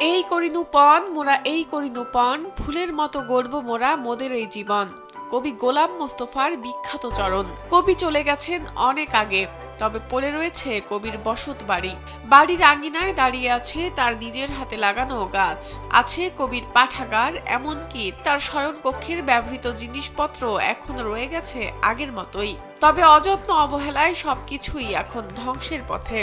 এই করিনু পণ মোরা এই করিনু পণ, ফুলের মতো গড়ব মোরা মোদের এই জীবন। কবি গোলাম মোস্তফার বিখ্যাত চরণ। কবি চলে গেছেন অনেক আগে, তবে পড়ে রয়েছে কবির বসত বাড়ি। বাড়ির আঙ্গিনায় দাঁড়িয়ে আছে তার নিজের হাতে লাগানো গাছ, আছে কবির পাঠাগার, এমনকি তার শয়নকক্ষের ব্যবহৃত জিনিসপত্র এখন রয়ে গেছে আগের মতোই। তবে অযত্ন অবহেলায় সবকিছুই এখন ধ্বংসের পথে।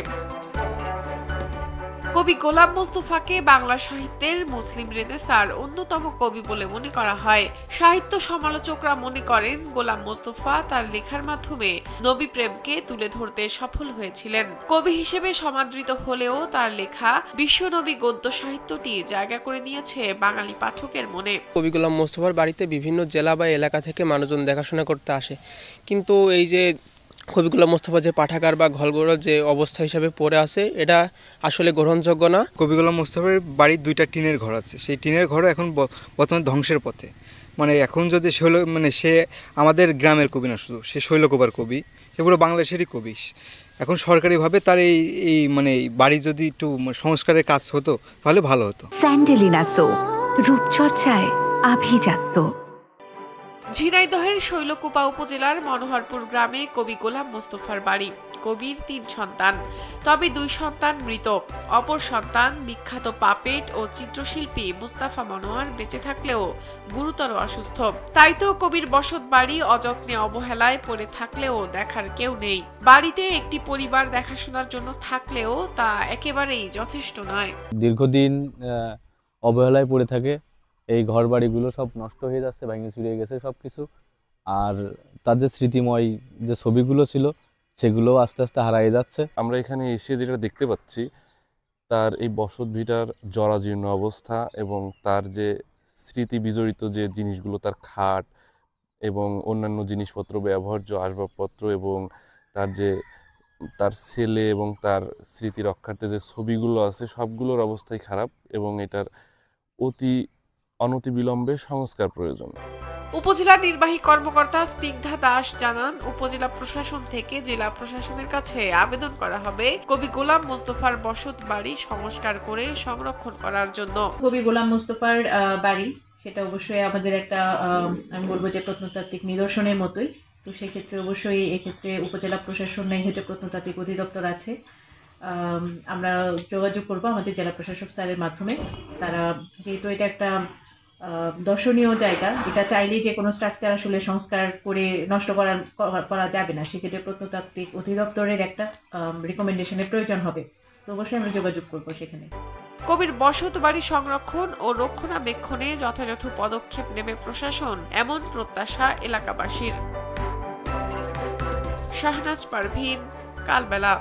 কবি গোলাম মোস্তফাকে বাংলা সাহিত্যের মুসলিম রেনেসাঁর অন্যতম কবি বলে মনে করা হয়। সাহিত্য সমালোচকরা মনে করেন গোলাম মোস্তফা তার লেখার মাধ্যমে নবী প্রেমকে তুলে ধরতে সফল হয়েছিলেন। কবি হিসেবে সমাদৃত হলেও তার লেখা বিশ্বনবী গদ্য সাহিত্যটি জায়গা করে নিয়েছে বাঙালি পাঠকের মনে। কবি গোলাম মোস্তফার বাড়িতে বিভিন্ন জেলা বা এলাকা থেকে মানুষজন দেখাশোনা করতে আসে, কিন্তু এই যে কবি গোলাম মোস্তফা যে পাঠাগার বা ঘরগুলোর যে অবস্থা হিসাবে পড়ে আছে, এটা আসলে গ্রহণযোগ্য না। কবি গোলাম মোস্তফার বাড়ির 2টা টিনের ঘর আছে, সেই টিনের ঘরও এখন বর্তমানে ধ্বংসের পথে। মানে এখন যদি সে আমাদের গ্রামের কবি না, শুধু সে শৈলকুপার কবি, সে পুরো বাংলাদেশেরই কবি। এখন সরকারিভাবে তার এই বাড়ি যদি একটু সংস্কারের কাজ হতো তাহলে ভালো হতো। স্যান্ডেলিনা সো, রূপচর্চায় আভিজাত্য। ঝিনাইদহের শৈলকুপা উপজেলার মনোহরপুর গ্রামে কবি গোলাম মোস্তফার বাড়ি। কবির 3 সন্তান, তবে 2 সন্তান মৃত। অপর সন্তান বিখ্যাত পাপেট ও চিত্রশিল্পী মুস্তাফা মনোয়ার বেঁচে থাকলেও গুরুতর অসুস্থ। তাই তো কবির বসত বাড়ি অযত্নে অবহেলায় পড়ে থাকলেও দেখার কেউ নেই। বাড়িতে একটি পরিবার দেখাশোনার জন্য থাকলেও তা একেবারেই যথেষ্ট নয়। দীর্ঘদিন অবহেলায় পড়ে থাকে, এই ঘর বাড়িগুলো সব নষ্ট হয়ে যাচ্ছে, ভেঙে চুরিয়ে গেছে সবকিছু। আর তার যে স্মৃতিময় যে ছবিগুলো ছিল সেগুলো আস্তে আস্তে হারিয়ে যাচ্ছে। আমরা এখানে এসে যেটা দেখতে পাচ্ছি, তার এই বসত ভিটার জরাজীর্ণ অবস্থা এবং তার যে স্মৃতি বিজড়িত যে জিনিসগুলো, তার খাট এবং অন্যান্য জিনিসপত্র, ব্যবহার্য আসবাবপত্র এবং তার ছেলে এবং তার স্মৃতি রক্ষার্থে যে ছবিগুলো আছে, সবগুলোর অবস্থাই খারাপ এবং এটার অনতিবিলম্বে সংস্কার প্রয়োজন। উপজেলা নির্বাহী কর্মকর্তা স্নিগ্ধা দাস জানান, উপজেলা প্রশাসন থেকে জেলা প্রশাসনের কাছে আবেদন করা হবে কবি গোলাম মোস্তফার বসত বাড়ি সংস্কার করে সংরক্ষণ করার জন্য। কবি গোলাম মোস্তফার বাড়ি, সেটা অবশ্যই আমাদের একটা আমি বলবো যে প্রত্নতাত্ত্বিক নিদর্শনের মতোই। তো সেক্ষেত্রে অবশ্যই এক্ষেত্রে উপজেলা প্রশাসনের হেতু প্রত্নতাত্ত্বিক অধিদপ্তর আছে, আমরা যোগাযোগ করব আমাদের জেলা প্রশাসক স্যারের মাধ্যমে। তারা যেহেতু এটা একটা দর্শনীয় জায়গা, এটা চাইলেই যে কোনো স্ট্রাকচার আসলে সংস্কার করে নষ্ট করা যাবে না, সেক্ষেত্রে প্রত্নতাত্ত্বিক অধিদপ্তরের একটা রিকমেন্ডেশনের প্রয়োজন হবে। তো অবশ্যই আমরা যোগাযোগ করবো সেখানে। কবির বসত বাড়ি সংরক্ষণ ও রক্ষণাবেক্ষণে যথাযথ পদক্ষেপ নেবে প্রশাসন, এমন প্রত্যাশা এলাকাবাসীর। শাহনাজ পারভীন, কালবেলা।